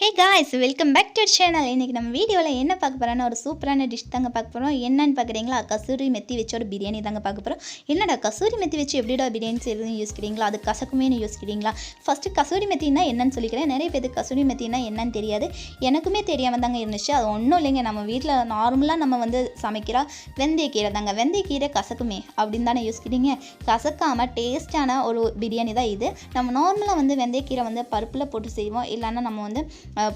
Hey guys, welcome back to our channel. இன்னைக்கு நம்ம வீடியோல என்ன பார்க்க போறோம்னா ஒரு சூப்பரான டிஷ் தாங்க பார்க்க போறோம். என்னன்னு பார்க்கறீங்களா? கசூரி மெத்தி வெச்சோட பிரியாணி தாங்க பார்க்க போறோம். என்னடா கசூரி மெத்தி வெச்சு எப்படிடா பிரியாணி செய்றதுன்னு யோசிக்கிறீங்களா? அது கசக்குமேன்னு யோசிக்கிறீங்களா? ஃபர்ஸ்ட் கசூரி மெத்தினா என்னன்னு சொல்லிக்கிறேன். நிறைய பேருக்கு கசூரி மெத்தினா என்னன்னு தெரியாது. எனக்குமே தெரியாம தாங்க இருந்துச்சு. அது ஒண்ணும் இல்லைங்க. நம்ம வீட்ல நார்மலா நம்ம சமைக்கிற வெந்தயக்கீரை தாங்க. வெந்தயக்கீரை கசக்குமே அப்படின்னு தானே யோசிக்கிறீங்க. கசக்காம டேஸ்டான ஒரு பிரியாணி தான் இது. நம்ம நார்மலா வெந்தயக்கீரை பருப்புல போட்டு செய்வோம். இல்லைன்னா நம்ம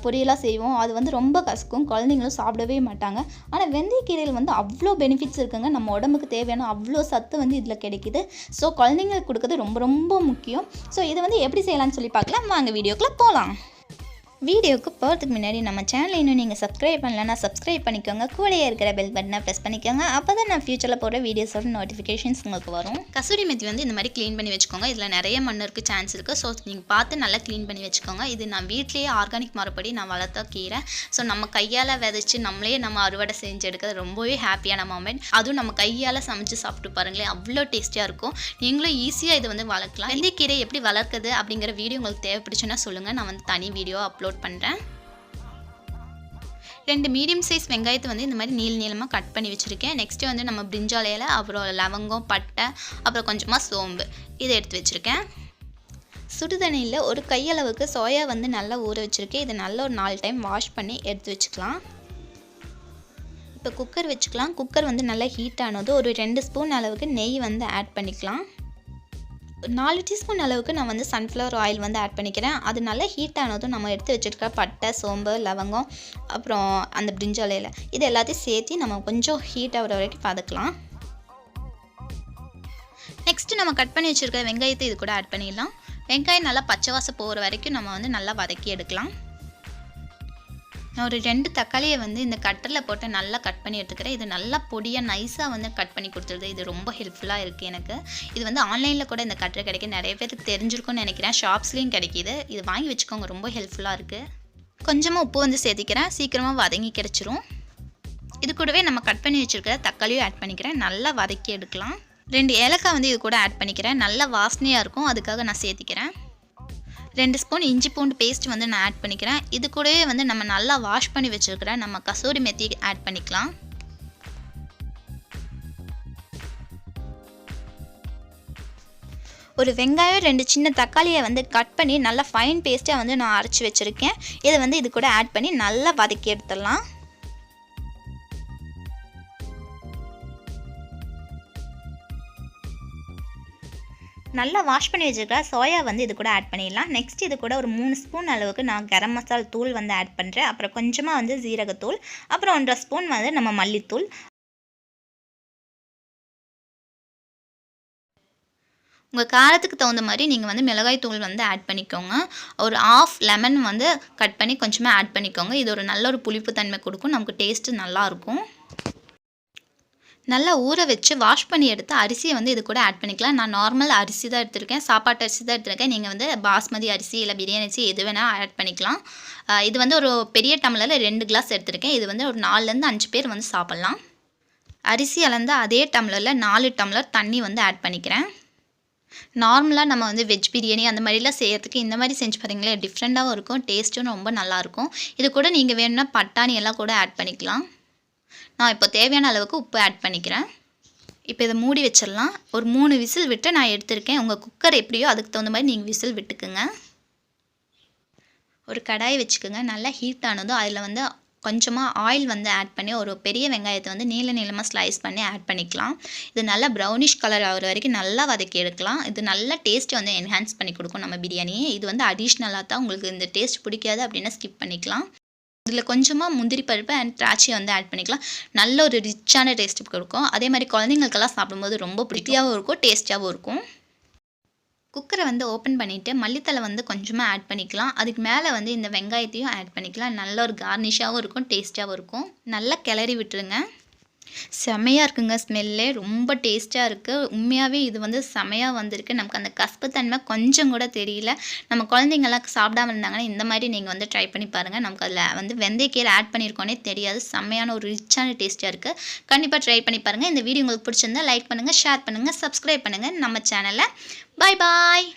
பொரியலாக செய்வோம். அது ரொம்ப கசக்கும், குழந்தைங்களும் சாப்பிடவே மாட்டாங்க. ஆனால் வெந்தயக்கீரையில் அவ்வளோ பெனிஃபிட்ஸ் இருக்குங்க. நம்ம உடம்புக்கு தேவையான அவ்வளோ சத்து இதில் கிடைக்குது. ஸோ குழந்தைங்களுக்கு கொடுக்குறது ரொம்ப ரொம்ப முக்கியம். ஸோ இதை எப்படி செய்யலாம்னு சொல்லி பார்க்கலாம். வாங்க வீடியோக்குள்ளே போகலாம். வீடியோக்கு போகிறதுக்கு முன்னாடி நம்ம சேனலை இன்னும் நீங்கள் சப்ஸ்கிரைப் பண்ணலன்னா சப்ஸ்கிரைப் பண்ணிக்கோங்க. கூடயே இருக்கிற பெல் பட்டனை ப்ரெஸ் பண்ணிக்கோங்க. அப்போ தான் நான் ஃபியூச்சரில் போகிற வீடியோஸோட நோட்டிஃபிகேஷன்ஸ் உங்களுக்கு வரும். கசூரி மெத்தி இந்த மாதிரி க்ளீன் பண்ணி வச்சுக்கோங்க. இதில் நிறைய மண் இருக்குது, சான்ஸ் இருக்குது. ஸோ நீங்கள் பார்த்து நல்லா க்ளீன் பண்ணி வச்சுக்கோங்க. இது நான் வீட்லேயே ஆர்கானிக் முறைப்படி நான் வளர்த்த கீரை. ஸோ நம்ம கையால் விதைச்சி நம்ம அறுவடை செஞ்சு எடுக்கிறது ரொம்பவே ஹாப்பியான மொமெண்ட். அதுவும் நம்ம கையால் சமைச்சு சாப்பிட்டு பாருங்களேன், அவ்வளோ டேஸ்டியாக இருக்கும். நீங்களும் ஈஸியாக இது வளர்க்கலாம். வெந்தயக்கீரை எப்படி வளர்க்குது அப்படிங்கிற வீடியோ உங்களுக்கு தேவைப்படுச்சுன்னா சொல்லுங்கள். நான் தனி வீடியோ அப்லோட் பண்ணுறேன். 2 மீடியம் சைஸ் வெங்காயத்தை இந்த மாதிரி நீளமாக கட் பண்ணி வச்சுருக்கேன். நெக்ஸ்ட்டு நம்ம பிரிஞ்சால் இலை, அப்புறம் லவங்கம், பட்டை, அப்புறம் கொஞ்சமாக சோம்பு இதை எடுத்து வச்சுருக்கேன். சுடுதண்ணியில் ஒரு கையளவுக்கு சோயா நல்லா ஊற வச்சுருக்கேன். இதை நல்லா ஒரு 4 டைம் வாஷ் பண்ணி எடுத்து வச்சுக்கலாம். இப்போ குக்கர் வச்சுக்கலாம். குக்கர் நல்லா ஹீட் ஆனது ஒரு 2 ஸ்பூன் அளவுக்கு நெய் ஆட் பண்ணிக்கலாம். 4 டீஸ்பூன் அளவுக்கு நான் சன்ஃப்ளவர் ஆயில் ஆட் பண்ணிக்கிறேன். அது நல்லா ஹீட் ஆனதும் நம்ம எடுத்து வச்சுருக்க பட்டை, சோம்பு, லவங்கம், அப்புறம் அந்த பிரிஞ்சால் இலை இது எல்லாத்தையும் சேர்த்து நம்ம கொஞ்சம் ஹீட் ஆகிற வரைக்கும் வதக்கலாம். நெக்ஸ்ட்டு நம்ம கட் பண்ணி வச்சுருக்க வெங்காயத்தை இது கூட ஆட் பண்ணிடலாம். வெங்காயம் நல்லா பச்சை வாசம் போகிற வரைக்கும் நம்ம நல்லா வதக்கி எடுக்கலாம். நான் ஒரு 2 தக்காளியை இந்த கட்டரில் போட்டு நல்லா கட் பண்ணி எடுத்துக்கிறேன். இது நல்லா பொடியாக நைஸாக கட் பண்ணி கொடுத்துருது. இது ரொம்ப ஹெல்ப்ஃபுல்லாக இருக்குது எனக்கு. இது ஆன்லைனில் கூட இந்த கட்டரை கிடைக்கும். நிறைய பேருக்கு தெரிஞ்சிருக்கும்னு நினைக்கிறேன். ஷாப்ஸ்லேயும் கிடைக்கிது. இது வாங்கி வச்சுக்கோங்க, ரொம்ப ஹெல்ப்ஃபுல்லாக இருக்குது. கொஞ்சமாக உப்பு சேர்த்திக்கிறேன். சீக்கிரமாக வதங்கி கிடச்சிரும். இது கூடவே நம்ம கட் பண்ணி வச்சுருக்கிற தக்காளியும் ஆட் பண்ணிக்கிறேன். நல்லா வதக்கி எடுக்கலாம். 2 ஏலக்காய் இது கூட ஆட் பண்ணிக்கிறேன். நல்லா வாசனையாக இருக்கும், அதுக்காக நான் சேர்த்திக்கிறேன். 2 ஸ்பூன் இஞ்சி பூண்டு பேஸ்ட் நான் ஆட் பண்ணிக்கிறேன். இது கூடவே நம்ம நல்லா வாஷ் பண்ணி வச்சுருக்கிற நம்ம கசூரி மெத்தி ஆட் பண்ணிக்கலாம். ஒரு வெங்காயம் 2 சின்ன தக்காளியை கட் பண்ணி நல்லா ஃபைன் பேஸ்ட்டாக நான் அரைச்சி வச்சுருக்கேன். இதை இது கூட ஆட் பண்ணி நல்லா வதக்கி எடுத்துடலாம். நல்லா வாஷ் பண்ணி வச்சுருக்க சோயா இது கூட ஆட் பண்ணிடலாம். நெக்ஸ்ட் இது கூட ஒரு 3 ஸ்பூன் அளவுக்கு நான் கரம் மசாலா தூள் ஆட் பண்ணுறேன். அப்புறம் கொஞ்சமாக ஜீரகத்தூள், அப்புறம் 1.5 ஸ்பூன் நம்ம மல்லித்தூள். உங்கள் காரத்துக்கு தகுந்த மாதிரி நீங்கள் மிளகாய் தூள் ஆட் பண்ணிக்கோங்க. ஒரு 1/2 லெமன் கட் பண்ணி கொஞ்சமாக ஆட் பண்ணிக்கோங்க. இது ஒரு நல்ல ஒரு புளிப்பு தன்மை கொடுக்கும், நமக்கு டேஸ்ட்டு நல்லாயிருக்கும். நல்லா ஊற வச்சு வாஷ் பண்ணி எடுத்து அரிசியை இது கூட ஆட் பண்ணிக்கலாம். நான் நார்மல் அரிசி தான் எடுத்திருக்கேன், சாப்பாட்டு அரிசி தான் எடுத்திருக்கேன். நீங்கள் பாஸ்மதி அரிசி இல்லை பிரியாணி அரிசி எது வேணால் ஆட் பண்ணிக்கலாம். இது ஒரு பெரிய டம்ளரில் 2 கிளாஸ் எடுத்திருக்கேன். இது ஒரு 4லேருந்து 5 பேர் சாப்பிட்லாம். அரிசி அளந்து அதே டம்ளரில் 4 டம்ளர் தண்ணி ஆட் பண்ணிக்கிறேன். நார்மலாக நம்ம வெஜ் பிரியாணி அந்த மாதிரிலாம் செய்கிறதுக்கு இந்த மாதிரி செஞ்சு பாருங்களேன், டிஃப்ரெண்ட்டாகவும் இருக்கும், டேஸ்ட்டும் ரொம்ப நல்லாயிருக்கும். இது கூட நீங்கள் வேணும்னா பட்டாணி எல்லாம் கூட ஆட் பண்ணிக்கலாம். நான் இப்போ தேவையான அளவுக்கு உப்பு ஆட் பண்ணிக்கிறேன். இப்போ இதை மூடி வச்சிடலாம். ஒரு 3 விசில் விட்டு நான் எடுத்திருக்கேன். உங்கள் குக்கர் எப்படியோ அதுக்கு தகுந்த மாதிரி நீங்கள் விசில் விட்டுக்குங்க. ஒரு கடாய் வச்சுக்கோங்க. நல்லா ஹீட் ஆனதும் அதில் கொஞ்சமாக ஆயில் ஆட் பண்ணி ஒரு பெரிய வெங்காயத்தை நீளமாக ஸ்லைஸ் பண்ணி ஆட் பண்ணிக்கலாம். இது நல்லா ப்ரௌனிஷ் கலர் ஆகிற வரைக்கும் நல்லா வதக்கி எடுக்கலாம். இது நல்லா டேஸ்ட்டை என்ஹான்ஸ் பண்ணி கொடுக்கும் நம்ம பிரியாணியை. இது அடிஷ்னலாக தான், உங்களுக்கு இந்த டேஸ்ட் பிடிக்காது அப்படின்னா ஸ்கிப் பண்ணிக்கலாம். இதில் கொஞ்சமாக முந்திரி பருப்பு அண்ட் திராட்சை ஆட் பண்ணிக்கலாம். நல்ல ஒரு ரிச்சான டேஸ்ட் கொடுக்கும். அதே மாதிரி குழந்தைங்களுக்கெல்லாம் சாப்பிடும்போது ரொம்ப பிடிக்காகவும் இருக்கும், டேஸ்ட்டாகவும் இருக்கும். குக்கரை ஓப்பன் பண்ணிவிட்டு மல்லித்தலை கொஞ்சமாக ஆட் பண்ணிக்கலாம். அதுக்கு மேலே இந்த வெங்காயத்தையும் ஆட் பண்ணிக்கலாம். நல்ல ஒரு கார்னிஷாகவும் இருக்கும், டேஸ்ட்டாகவும் இருக்கும். நல்லா கிளறி விட்டுருங்க. செமையாக இருக்குங்க, ஸ்மெல்லே ரொம்ப டேஸ்ட்டாக இருக்குது. உண்மையாகவே இது செமையாக வந்திருக்கு. நமக்கு அந்த கசப்புத்தன்மை கொஞ்சம் கூட தெரியல. நம்ம குழந்தைங்கள்லாம் சாப்பிடாமல் இருந்தாங்கன்னா இந்த மாதிரி நீங்கள் ட்ரை பண்ணி பாருங்கள். நமக்கு அதில் வெந்தயக்கீரை ஆட் பண்ணியிருக்கோன்னே தெரியாது. செம்மையான ஒரு ரிச்சான டேஸ்ட்டாக இருக்குது. கண்டிப்பாக ட்ரை பண்ணி பாருங்கள். இந்த வீடியோ உங்களுக்கு பிடிச்சிருந்தா லைக் பண்ணுங்கள், ஷேர் பண்ணுங்கள், சப்ஸ்கிரைப் பண்ணுங்கள் நம்ம சேனலை. பாய் பாய்.